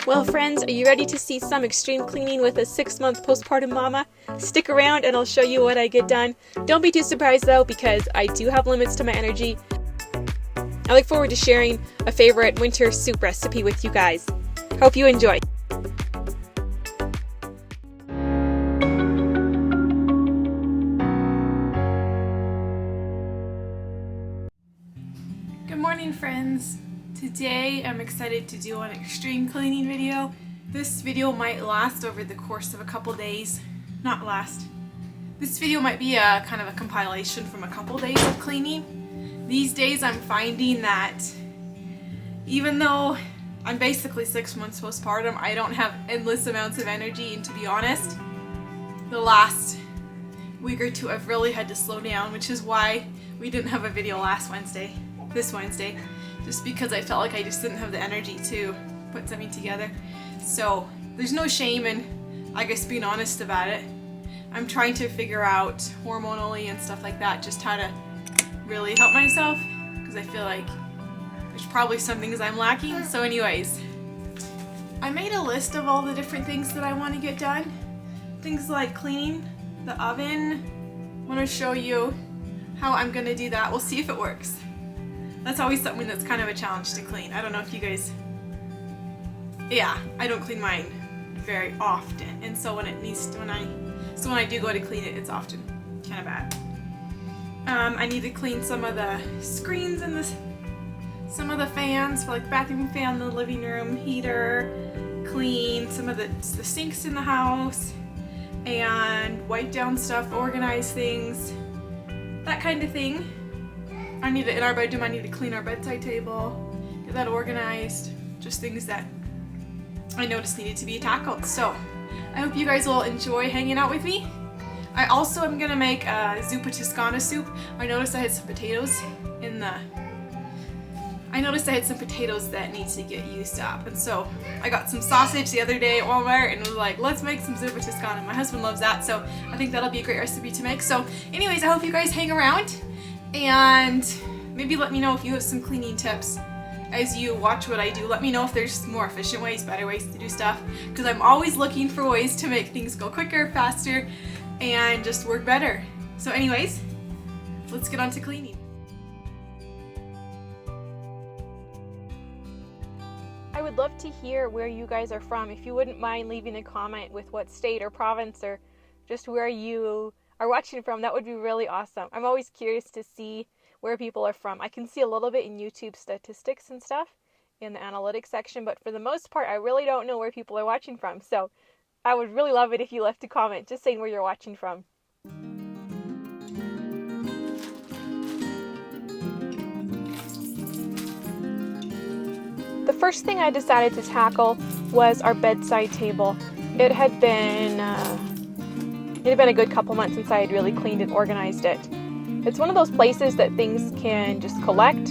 Well friends, are you ready to see some extreme cleaning with a 6-month postpartum mama? Stick around and I'll show you what I get done. Don't be too surprised though, because I do have limits to my energy. I look forward to sharing a favorite winter soup recipe with you guys. Hope you enjoy. Good morning friends. Today I'm excited to do an extreme cleaning video. This video might last over the course of a couple days. Not last. This video might be a kind of a compilation from a couple days of cleaning. These days I'm finding that even though I'm basically 6 months postpartum, I don't have endless amounts of energy, and to be honest, the last week or two I've really had to slow down, which is why we didn't have a video this Wednesday, just because I felt like I just didn't have the energy to put something together. So there's no shame in, I guess, being honest about it. I'm trying to figure out hormonally and stuff like that just how to really help myself, because I feel like there's probably some things I'm lacking. So anyways, I made a list of all the different things that I want to get done. Things like cleaning the oven. I want to show you how I'm going to do that. We'll see if it works. That's always something that's kind of a challenge to clean. I don't know if you guys... Yeah, I don't clean mine very often, and so when I do go to clean it, it's often kind of bad. I need to clean some of the screens and some of the fans, for like the bathroom fan, the living room heater, clean some of the sinks in the house, and wipe down stuff, organize things, that kind of thing. In our bedroom, I need to clean our bedside table, get that organized, just things that I noticed needed to be tackled. So I hope you guys will enjoy hanging out with me. I also am gonna make a Zuppa Tuscana soup. I noticed I had some potatoes that need to get used up, and so I got some sausage the other day at Walmart and was like, let's make some Zuppa Tuscana. My husband loves that, so I think that'll be a great recipe to make. So anyways, I hope you guys hang around and maybe let me know if you have some cleaning tips as you watch what I do. Let me know if there's more efficient ways, better ways to do stuff, because I'm always looking for ways to make things go quicker, faster, and just work better. So anyways, let's get on to cleaning. I would love to hear where you guys are from. If you wouldn't mind leaving a comment with what state or province or just where you are watching from, that would be really awesome. I'm always curious to see where people are from. I can see a little bit in YouTube statistics and stuff in the analytics section, but for the most part, I really don't know where people are watching from. So I would really love it if you left a comment just saying where you're watching from. The first thing I decided to tackle was our bedside table. It had been a good couple months since I had really cleaned and organized it. It's one of those places that things can just collect,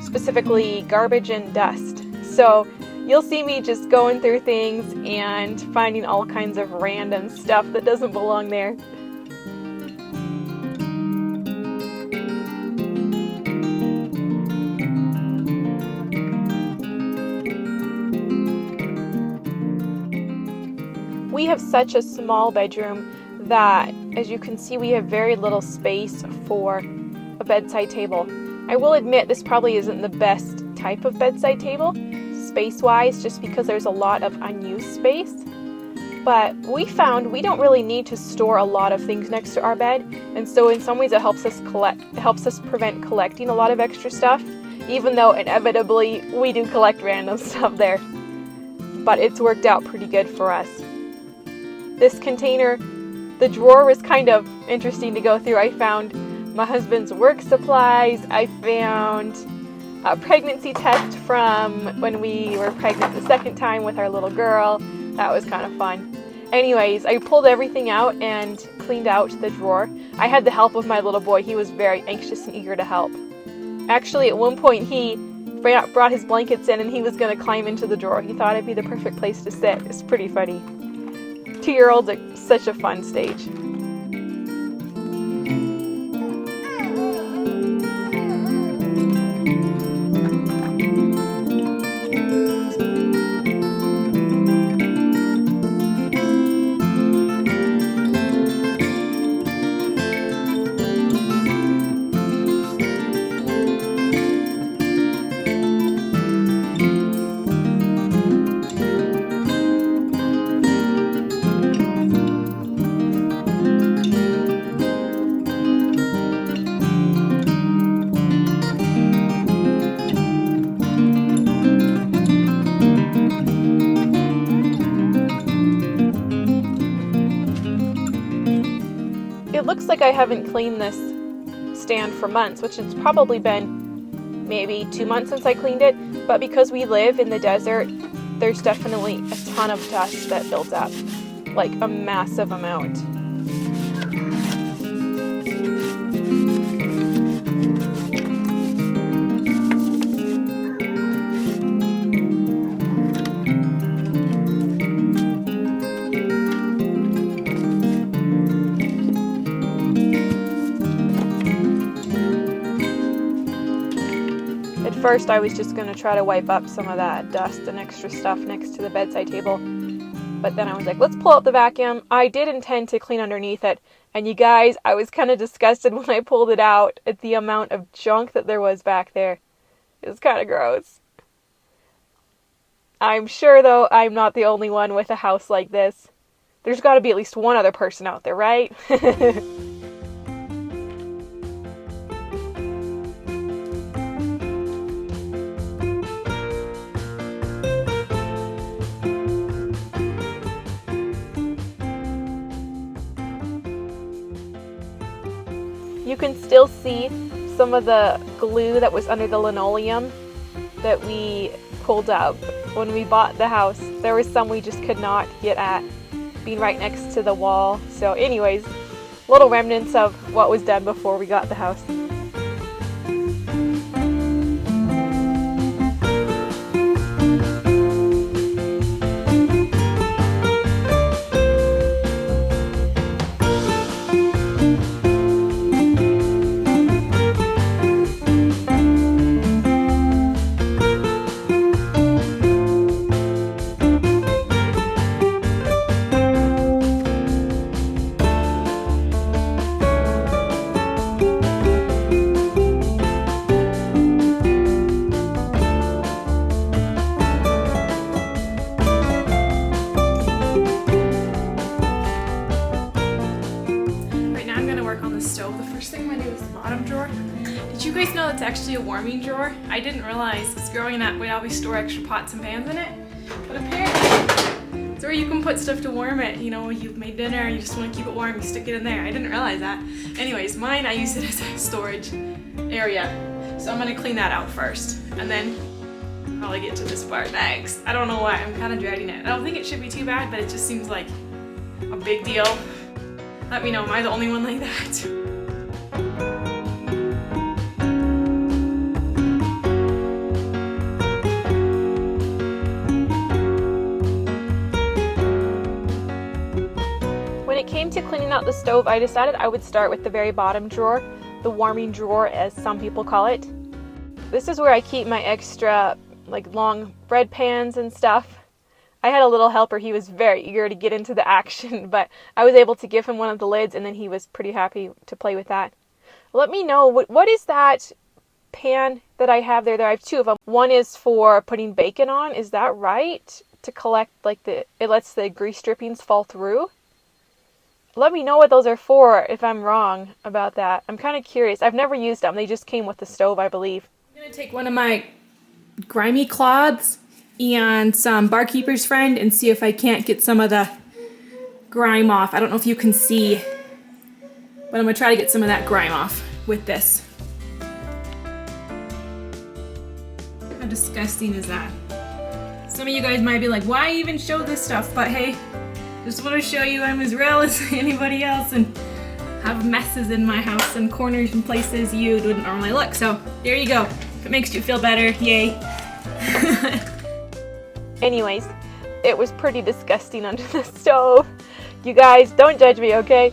specifically garbage and dust. So you'll see me just going through things and finding all kinds of random stuff that doesn't belong there. We have such a small bedroom that, as you can see, we have very little space for a bedside table. I will admit this probably isn't the best type of bedside table, space-wise, just because there's a lot of unused space. But we found we don't really need to store a lot of things next to our bed, and so in some ways it helps us prevent collecting a lot of extra stuff, even though inevitably we do collect random stuff there. But it's worked out pretty good for us. This container, the drawer was kind of interesting to go through. I found my husband's work supplies. I found a pregnancy test from when we were pregnant the second time with our little girl. That was kind of fun. Anyways, I pulled everything out and cleaned out the drawer. I had the help of my little boy. He was very anxious and eager to help. Actually, at one point he brought his blankets in and he was going to climb into the drawer. He thought it'd be the perfect place to sit. It's pretty funny. 2-year-olds are such a fun stage. like I haven't cleaned this stand for months, which it's probably been maybe 2 months since I cleaned it, but because we live in the desert, there's definitely a ton of dust that builds up, like a massive amount. At first I was just going to try to wipe up some of that dust and extra stuff next to the bedside table, but then I was like, let's pull out the vacuum. I did intend to clean underneath it, and you guys, I was kind of disgusted when I pulled it out at the amount of junk that there was back there. It was kind of gross. I'm sure, though, I'm not the only one with a house like this. There's got to be at least one other person out there, right? You can still see some of the glue that was under the linoleum that we pulled up when we bought the house. There was some we just could not get at, being right next to the wall. So anyways, little remnants of what was done before we got the house. Did you guys know it's actually a warming drawer? I didn't realize, because growing up we'd always store extra pots and pans in it. But apparently it's where you can put stuff to warm it. You know, you've made dinner and you just want to keep it warm, you stick it in there. I didn't realize that. Anyways, mine, I use it as a storage area. So I'm going to clean that out first. And then probably get to this part next. I don't know why, I'm kind of dreading it. I don't think it should be too bad, but it just seems like a big deal. Let me know, am I the only one like that? When it came to cleaning out the stove, I decided I would start with the very bottom drawer, the warming drawer as some people call it. This is where I keep my extra long bread pans and stuff. I had a little helper, he was very eager to get into the action, but I was able to give him one of the lids and then he was pretty happy to play with that. Let me know, what is that pan that I have there? I have two of them. One is for putting bacon on, is that right? To collect it lets the grease drippings fall through? Let me know what those are for if I'm wrong about that. I'm kind of curious. I've never used them. They just came with the stove, I believe. I'm going to take one of my grimy cloths and some Barkeeper's Friend and see if I can't get some of the grime off. I don't know if you can see, but I'm going to try to get some of that grime off with this. How disgusting is that? Some of you guys might be like, why even show this stuff? But hey, just want to show you I'm as real as anybody else and have messes in my house and corners and places you wouldn't normally look. So there you go. If it makes you feel better, yay. Anyways, it was pretty disgusting under the stove. You guys, don't judge me, okay?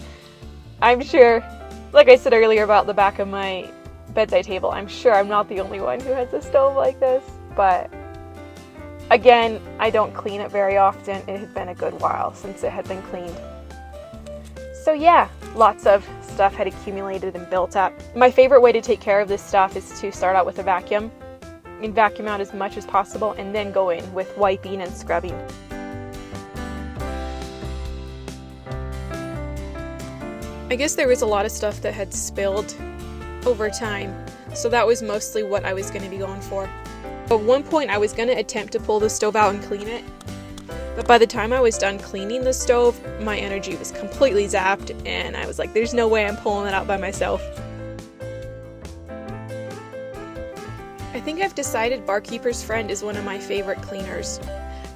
I'm sure, like I said earlier about the back of my bedside table, I'm sure I'm not the only one who has a stove like this, but again, I don't clean it very often. It had been a good while since it had been cleaned. So yeah, lots of stuff had accumulated and built up. My favorite way to take care of this stuff is to start out with a vacuum and vacuum out as much as possible and then go in with wiping and scrubbing. I guess there was a lot of stuff that had spilled over time, so that was mostly what I was going to be going for. At one point I was going to attempt to pull the stove out and clean it, But by the time I was done cleaning the stove, my energy was completely zapped, and I was like, there's no way I'm pulling it out by myself. I think I've decided Barkeeper's Friend is one of my favorite cleaners.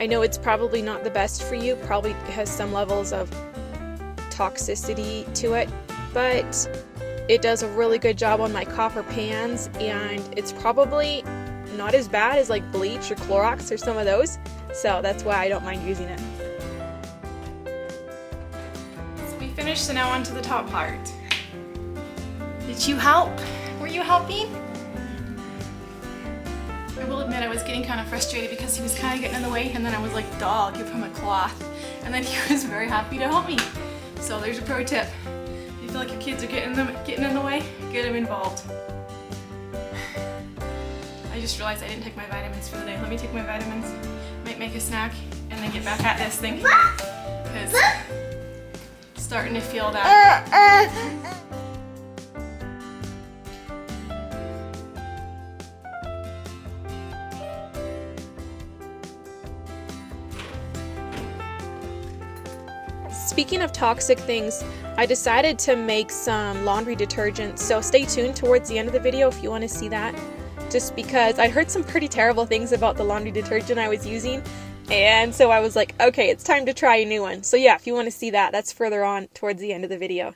I know it's probably not the best for you, probably has some levels of toxicity to it, but it does a really good job on my copper pans, and it's probably not as bad as like bleach or Clorox or some of those, so that's why I don't mind using it. So we finished, so now on to the top part. Did you help? Were you helping? I will admit I was getting kind of frustrated because he was kind of getting in the way, and then I was like, duh, I'll give him a cloth. And then he was very happy to help me. So there's a pro tip. If you feel like your kids are getting in the way, get them involved. I just realized I didn't take my vitamins for the day. Let me take my vitamins, might make a snack, and then get back at this thing. Because I'm starting to feel that. Speaking of toxic things, I decided to make some laundry detergent, so stay tuned towards the end of the video if you want to see that. Just because I'd heard some pretty terrible things about the laundry detergent I was using, and so I was like, okay, it's time to try a new one. So yeah, if you want to see that, that's further on towards the end of the video.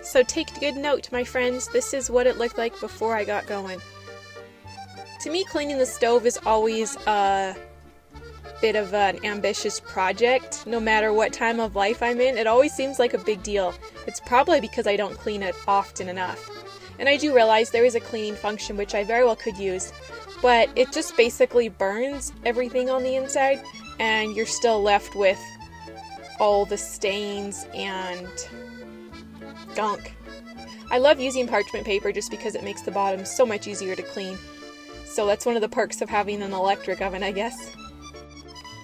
So take good note, my friends, this is what it looked like before I got going. To me, cleaning the stove is always a bit of an ambitious project. No matter what time of life I'm in, it always seems like a big deal. It's probably because I don't clean it often enough. And I do realize there is a cleaning function which I very well could use, but it just basically burns everything on the inside, and you're still left with all the stains and gunk. I love using parchment paper just because it makes the bottom so much easier to clean. So that's one of the perks of having an electric oven, I guess.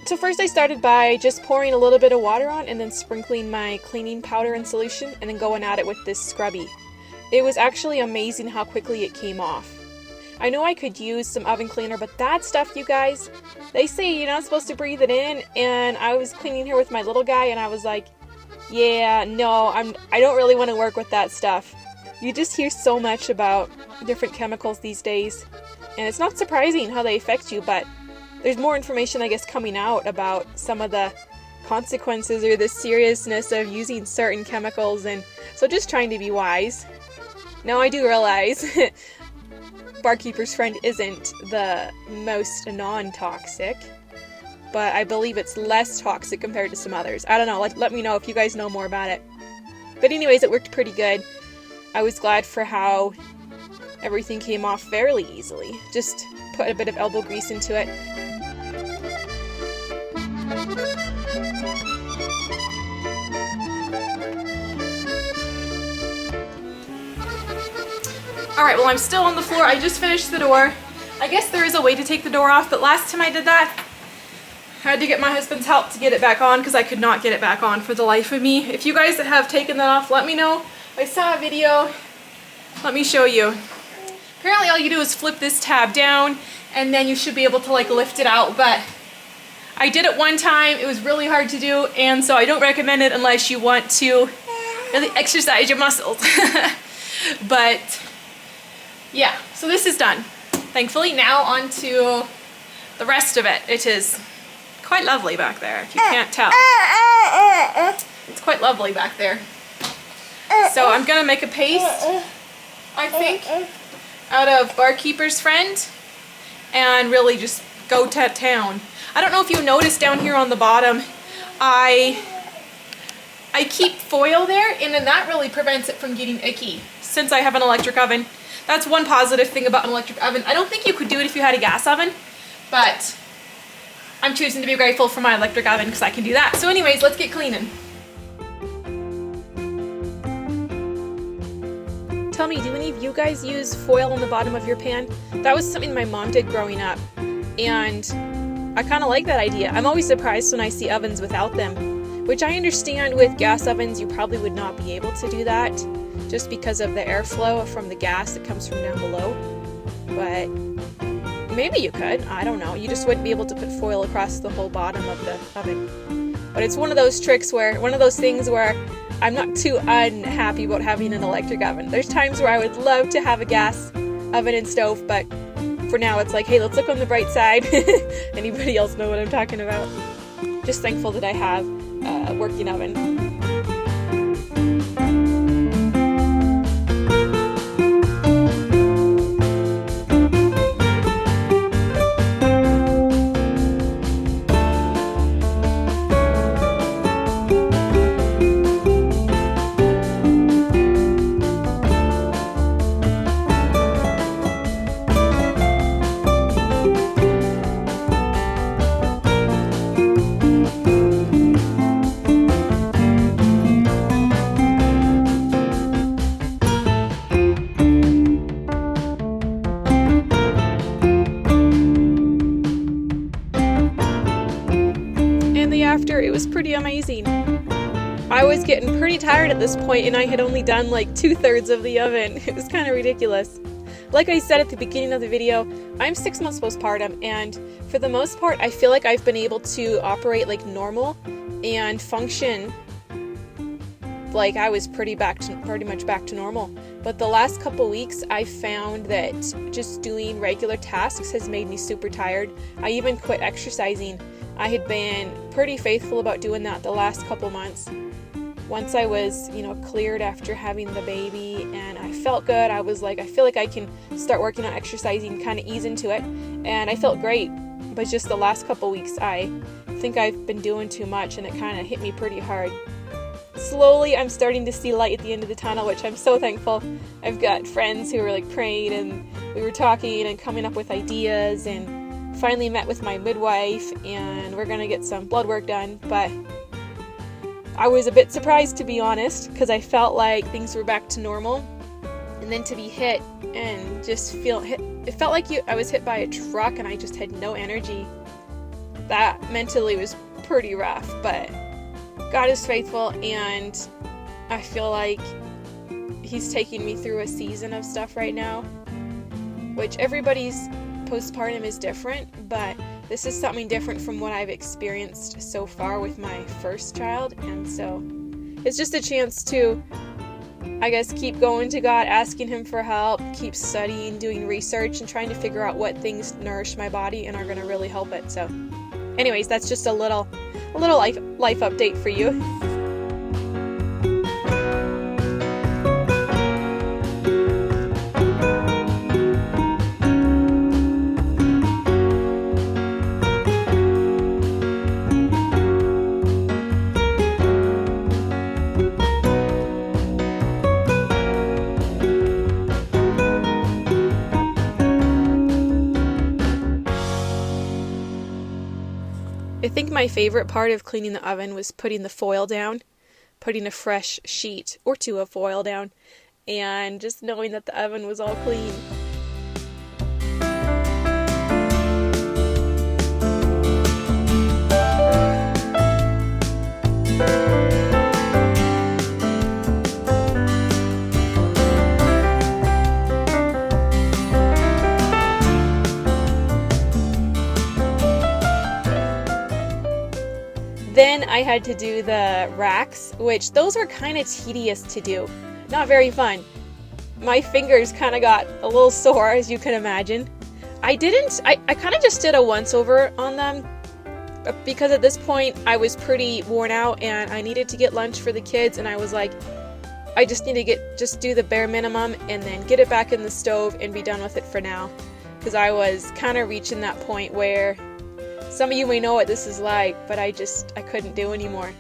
So first I started by just pouring a little bit of water on and then sprinkling my cleaning powder in solution and then going at it with this scrubby. It was actually amazing how quickly it came off. I know I could use some oven cleaner, but that stuff, you guys, they say you're not supposed to breathe it in, and I was cleaning here with my little guy and I was like, yeah, no, I don't really want to work with that stuff. You just hear so much about different chemicals these days, and it's not surprising how they affect you, but there's more information, I guess, coming out about some of the consequences or the seriousness of using certain chemicals, and so just trying to be wise. Now I do realize Barkeeper's Friend isn't the most non-toxic, but I believe it's less toxic compared to some others. I don't know, let me know if you guys know more about it. But anyways, it worked pretty good. I was glad for how everything came off fairly easily. Just put a bit of elbow grease into it. Alright, well I'm still on the floor. I just finished the door. I guess there is a way to take the door off, but last time I did that, I had to get my husband's help to get it back on because I could not get it back on for the life of me. If you guys have taken that off, let me know. I saw a video. Let me show you. Apparently all you do is flip this tab down and then you should be able to like lift it out, but I did it one time. It was really hard to do, and so I don't recommend it unless you want to really exercise your muscles. But yeah, so this is done. Thankfully, now on to the rest of it. It is quite lovely back there, if you can't tell. It's quite lovely back there. So I'm gonna make a paste, I think, out of Barkeeper's Friend and really just go to town. I don't know if you noticed down here on the bottom, I keep foil there, and then that really prevents it from getting icky since I have an electric oven. That's one positive thing about an electric oven. I don't think you could do it if you had a gas oven, but I'm choosing to be grateful for my electric oven because I can do that. So anyways, let's get cleaning. Tell me, do any of you guys use foil on the bottom of your pan? That was something my mom did growing up, and I kind of like that idea. I'm always surprised when I see ovens without them, which I understand with gas ovens you probably would not be able to do that just because of the airflow from the gas that comes from down below. But maybe you could, I don't know. You just wouldn't be able to put foil across the whole bottom of the oven. But it's one of those things where I'm not too unhappy about having an electric oven. There's times where I would love to have a gas oven and stove, but for now it's like, hey, let's look on the bright side. Anybody else know what I'm talking about? Just thankful that I have a working oven. After, it was pretty amazing. I was getting pretty tired at this point and I had only done like 2/3 of the oven. It was kind of ridiculous. Like I said at the beginning of the video, I'm 6 months postpartum, and for the most part I feel like I've been able to operate like normal and function like I was pretty much back to normal. But the last couple weeks I found that just doing regular tasks has made me super tired. I even quit exercising. I had been pretty faithful about doing that the last couple months. Once I was, cleared after having the baby and I felt good, I was like, I feel like I can start working on exercising, kind of ease into it, and I felt great. But just the last couple weeks, I think I've been doing too much and it kind of hit me pretty hard. Slowly, I'm starting to see light at the end of the tunnel, which I'm so thankful. I've got friends who were like praying and we were talking and coming up with ideas, and finally met with my midwife and we're gonna get some blood work done. But I was a bit surprised, to be honest, because I felt like things were back to normal, and then to be hit and just it felt like I was hit by a truck and I just had no energy. That mentally was pretty rough, but God is faithful and I feel like He's taking me through a season of stuff right now, which everybody's postpartum is different, but this is something different from what I've experienced so far with my first child, and so it's just a chance to, I guess, keep going to God, asking Him for help, keep studying, doing research, and trying to figure out what things nourish my body and are going to really help it. So anyways, that's just a little life update for you. I think my favorite part of cleaning the oven was putting the foil down, putting a fresh sheet or two of foil down, and just knowing that the oven was all clean. Then I had to do the racks, which those were kind of tedious to do. Not very fun. My fingers kind of got a little sore, as you can imagine. I kind of just did a once over on them because at this point I was pretty worn out and I needed to get lunch for the kids, and I was like, I just need to just do the bare minimum and then get it back in the stove and be done with it for now. Because I was kind of reaching that point where some of you may know what this is like, but I couldn't do anymore.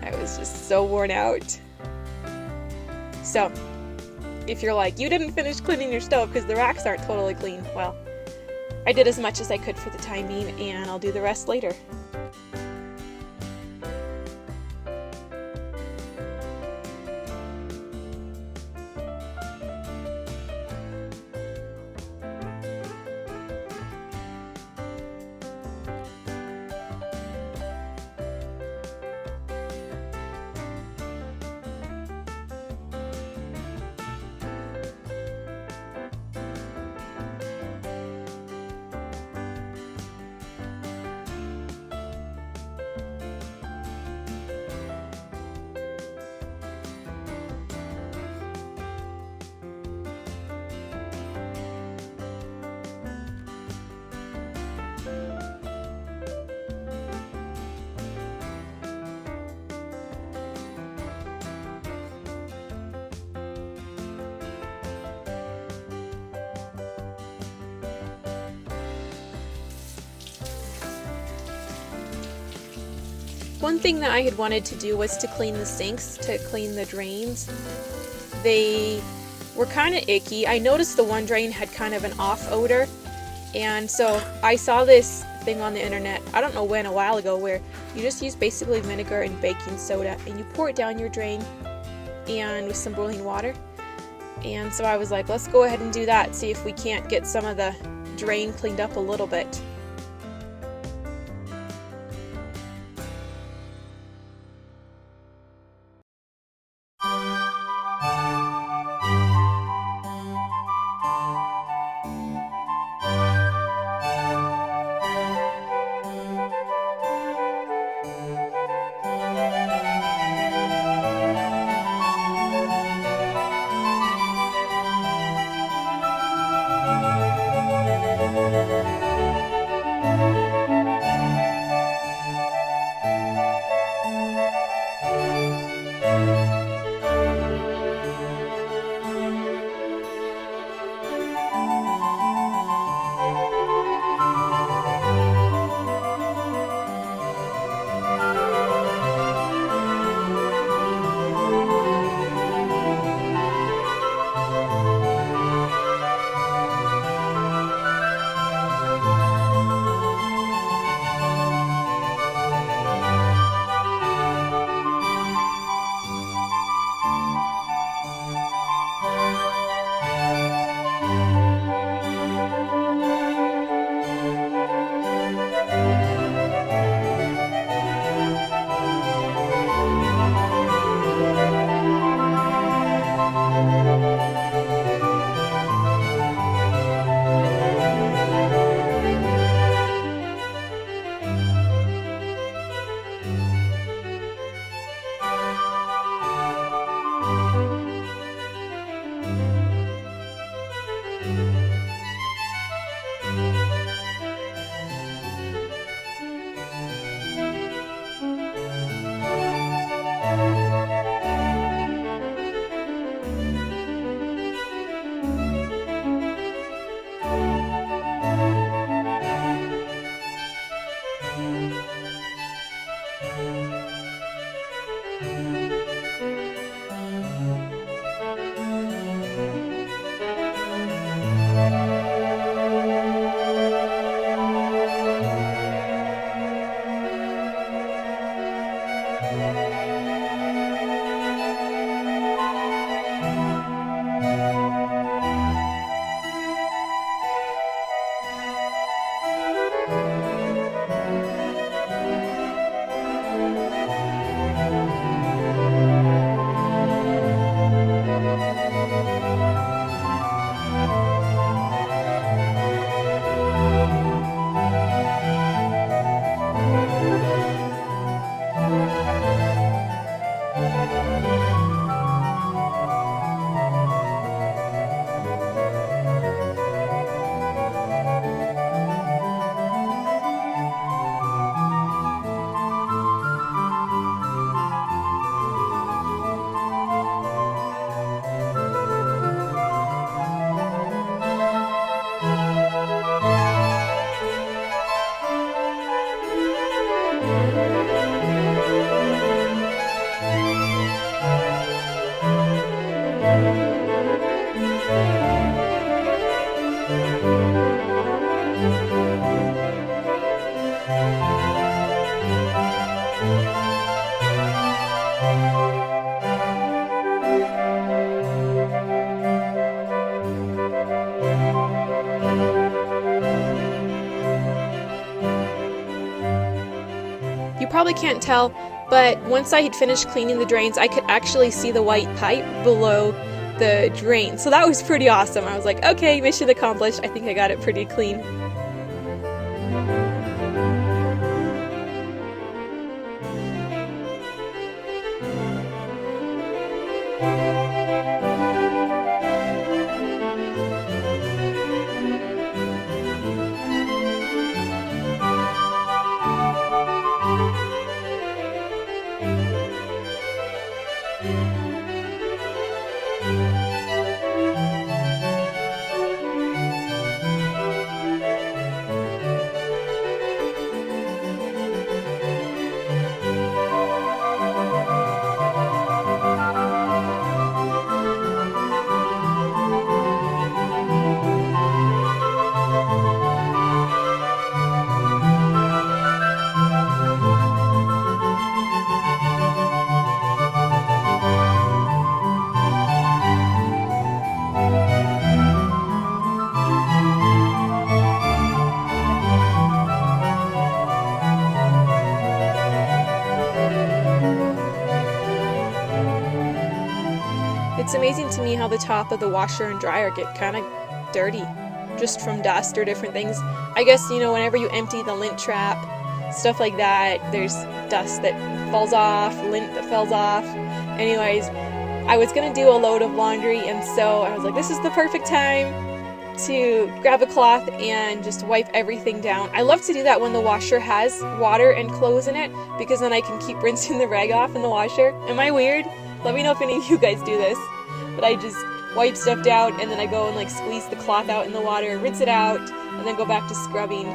I was just so worn out. So, if you're like, you didn't finish cleaning your stove because the racks aren't totally clean, well, I did as much as I could for the time being, and I'll do the rest later. One thing that I had wanted to do was to clean the sinks, to clean the drains. They were kind of icky. I noticed the one drain had kind of an off odor, and so I saw this thing on the internet, I don't know when, a while ago, where you just use basically vinegar and baking soda and you pour it down your drain and with some boiling water. And so I was like, let's go ahead and do that, see if we can't get some of the drain cleaned up a little bit. Probably can't tell, but once I had finished cleaning the drains, I could actually see the white pipe below the drain. So that was pretty awesome. I was like, okay, mission accomplished. I think I got it pretty clean. It's amazing to me how the top of the washer and dryer get kind of dirty just from dust or different things. I guess, whenever you empty the lint trap, stuff like that, there's dust that falls off, lint that falls off. Anyways, I was going to do a load of laundry, and so I was like, this is the perfect time to grab a cloth and just wipe everything down. I love to do that when the washer has water and clothes in it, because then I can keep rinsing the rag off in the washer. Am I weird? Let me know if any of you guys do this. But I just wipe stuff down, and then I go and like squeeze the cloth out in the water, rinse it out, and then go back to scrubbing.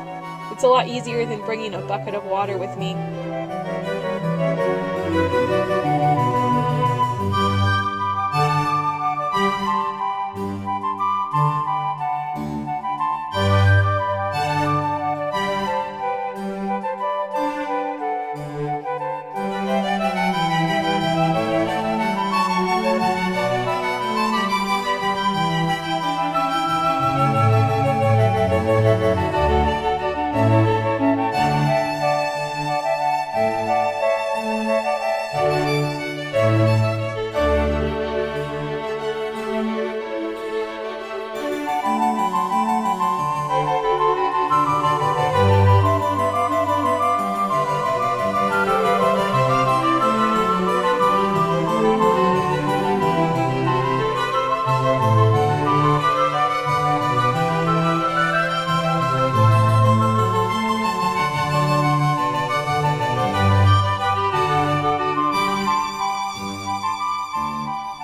It's a lot easier than bringing a bucket of water with me.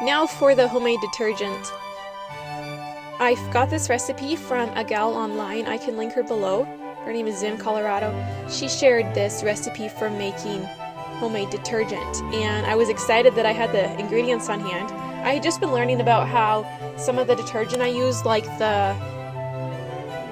Now for the homemade detergent. I got this recipe from a gal online. I can link her below. Her name is Zim, Colorado. She shared this recipe for making homemade detergent, and I was excited that I had the ingredients on hand. I had just been learning about how some of the detergent I use, like the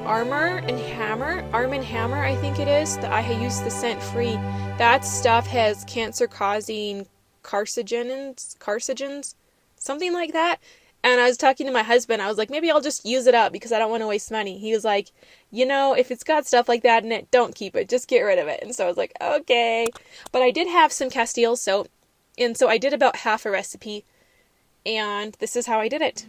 Arm and Hammer, I think it is, that I use the scent-free. That stuff has cancer-causing carcinogens, something like that. And I was talking to my husband. I was like, maybe I'll just use it up because I don't want to waste money. He was like, if it's got stuff like that in it, don't keep it. Just get rid of it. And so I was like, okay. But I did have some Castile soap. And so I did about half a recipe. And this is how I did it.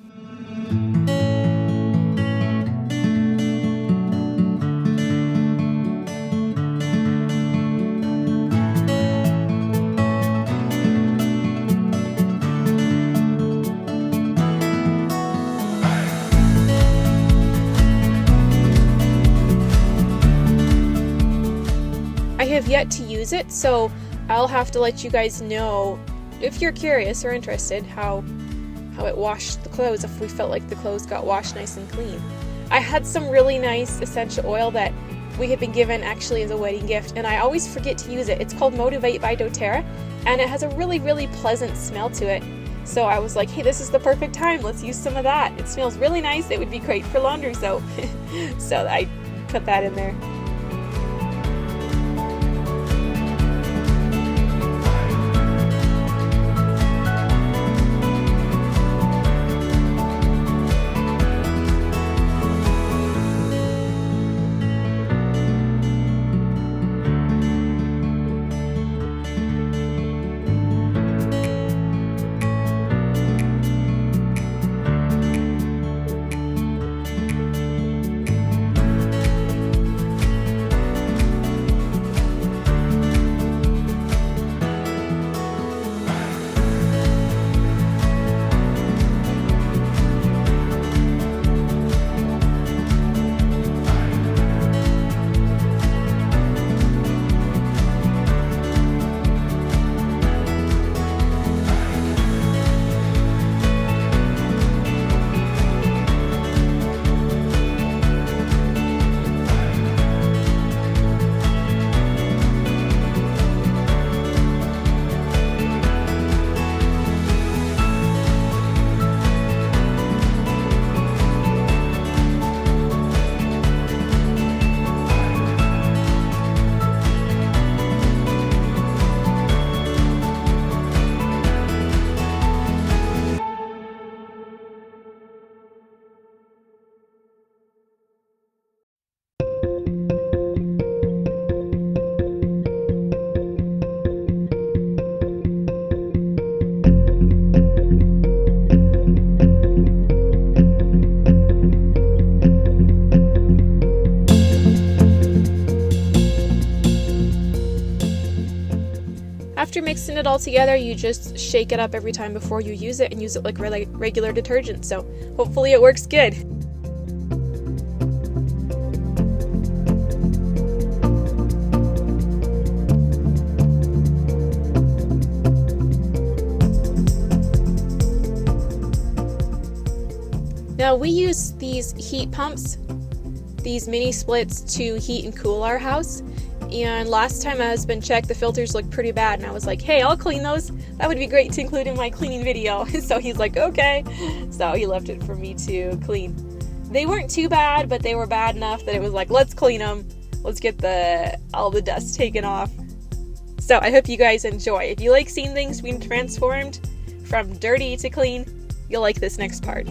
I have yet to use it, so I'll have to let you guys know, if you're curious or interested, how it washed the clothes, if we felt like the clothes got washed nice and clean. I had some really nice essential oil that we had been given actually as a wedding gift, and I always forget to use it. It's called Motivate by doTERRA, and it has a really, really pleasant smell to it. So I was like, hey, this is the perfect time. Let's use some of that. It smells really nice. It would be great for laundry soap. So I put that in there. mixing it all together, you just shake it up every time before you use it and use it like regular detergent. So hopefully it works good. Now we use these heat pumps, these mini splits, to heat and cool our house. And last time my husband checked, the filters looked pretty bad, and I was like, hey, I'll clean those. That would be great to include in my cleaning video. So he's like, okay. So he left it for me to clean. They weren't too bad, but they were bad enough that it was like, let's clean them. Let's get all the dust taken off. So I hope you guys enjoy. If you like seeing things being transformed from dirty to clean, you'll like this next part.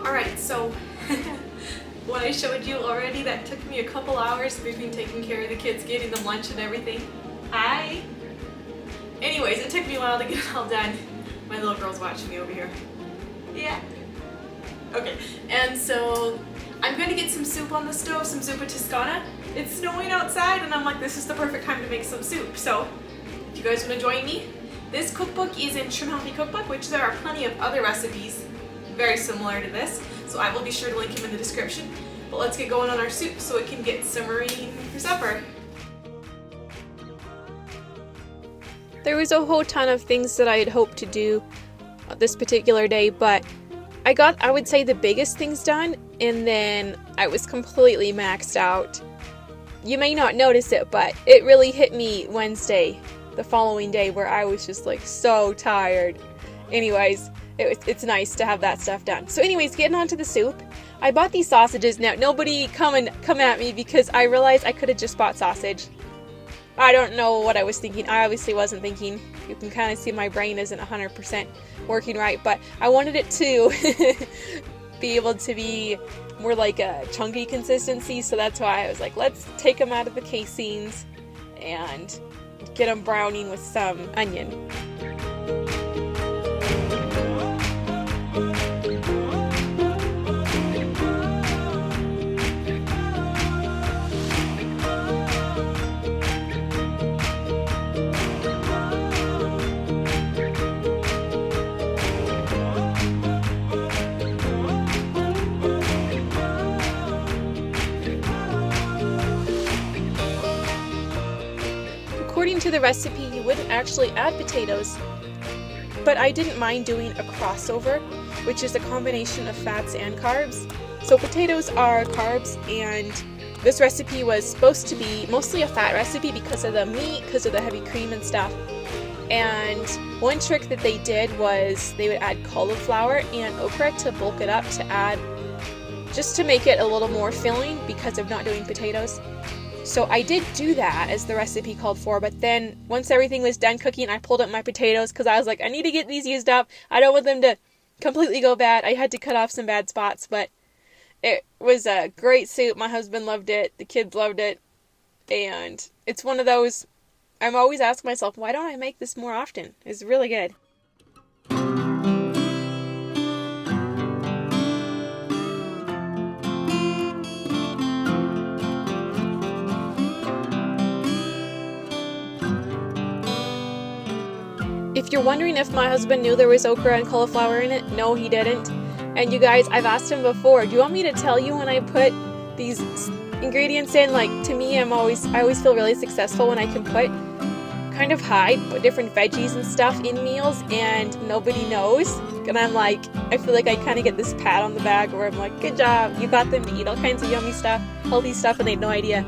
Alright, so what I showed you already, that took me a couple hours between taking care of the kids, getting them lunch and everything. Anyways, it took me a while to get it all done. My little girl's watching me over here. Yeah. Okay, and so I'm gonna get some soup on the stove, some Zuppa Tuscana. It's snowing outside and I'm like, this is the perfect time to make some soup. So if you guys wanna join me, this cookbook is in Trim Healthy Cookbook, which there are plenty of other recipes very similar to this. So I will be sure to link him in the description. But let's get going on our soup so it can get simmering for supper. There was a whole ton of things that I had hoped to do this particular day, but I would say, the biggest things done, and then I was completely maxed out. You may not notice it, but it really hit me Wednesday, the following day, where I was just like so tired. Anyways, it's nice to have that stuff done. So anyways, getting on to the soup. I bought these sausages. Now, nobody come at me because I realized I could have just bought sausage. I don't know what I was thinking. I obviously wasn't thinking. You can kind of see my brain isn't 100% working right, but I wanted it to be able to be more like a chunky consistency, so that's why I was like, let's take them out of the casings and get them browning with some onion. According to the recipe, you wouldn't actually add potatoes, but I didn't mind doing a crossover, which is a combination of fats and carbs. So potatoes are carbs, and this recipe was supposed to be mostly a fat recipe because of the meat, because of the heavy cream and stuff. And one trick that they did was they would add cauliflower and okra to bulk it up, to add, just to make it a little more filling because of not doing potatoes. So I did do that as the recipe called for, but then once everything was done cooking, I pulled up my potatoes because I was like, I need to get these used up. I don't want them to completely go bad. I had to cut off some bad spots, but it was a great soup. My husband loved it. The kids loved it. And it's one of those, I'm always asking myself, why don't I make this more often? It's really good. if you're wondering if my husband knew there was okra and cauliflower in it, no, he didn't. And you guys, I've asked him before, do you want me to tell you when I put these ingredients in? Like, to me, I always feel really successful when I can put kind of hide different veggies and stuff in meals and nobody knows. And I'm like, I feel like I kind of get this pat on the back where I'm like, good job, you got them to eat all kinds of yummy stuff, healthy stuff, and they had no idea.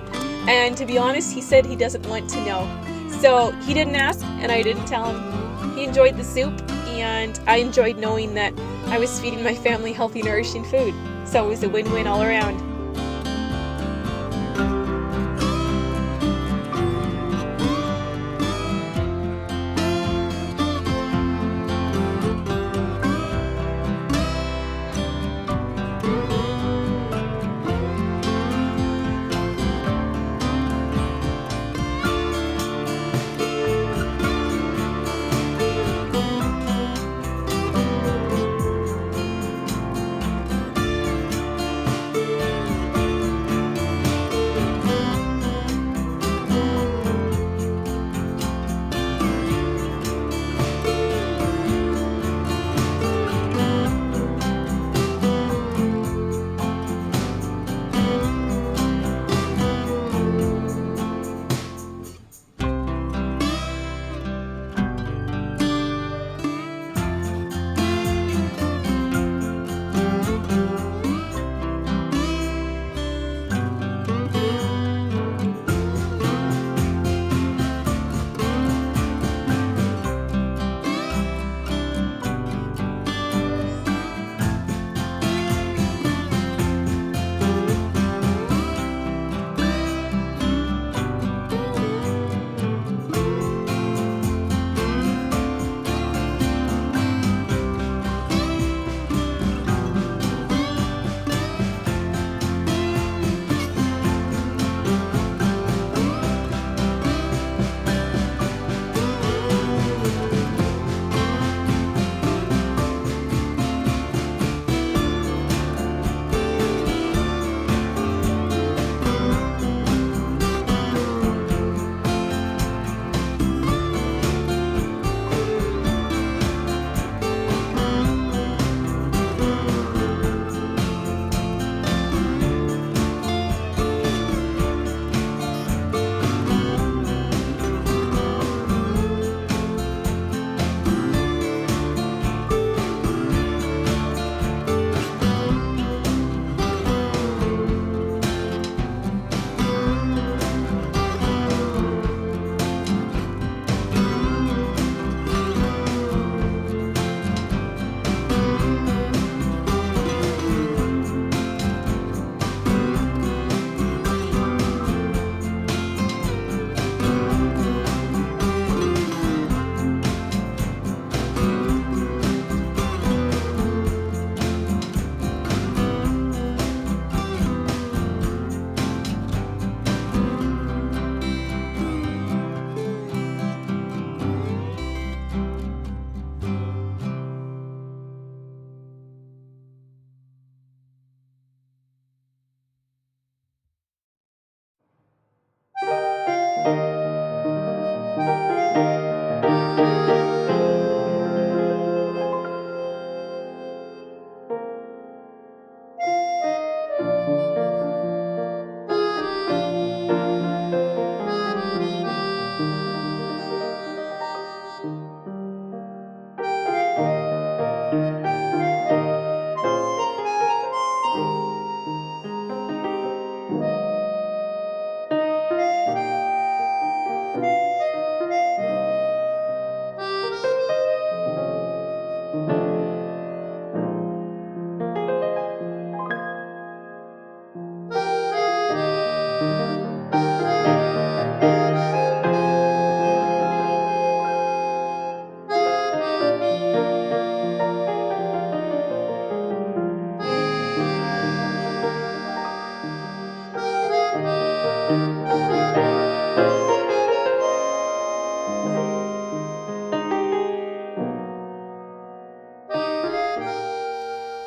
And to be honest, he said he doesn't want to know. So he didn't ask and I didn't tell him. He enjoyed the soup and I enjoyed knowing that I was feeding my family healthy, nourishing food. So it was a win-win all around.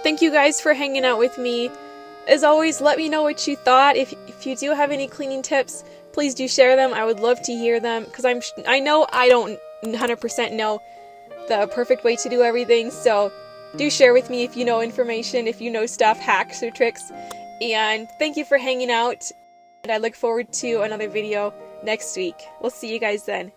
Thank you guys for hanging out with me. As always, let me know what you thought. If you do have any cleaning tips, please do share them. I would love to hear them because I know I don't 100% know the perfect way to do everything, so do share with me if you know information, if you know stuff, hacks or tricks. And thank you for hanging out, and I look forward to another video next week. We'll see you guys then.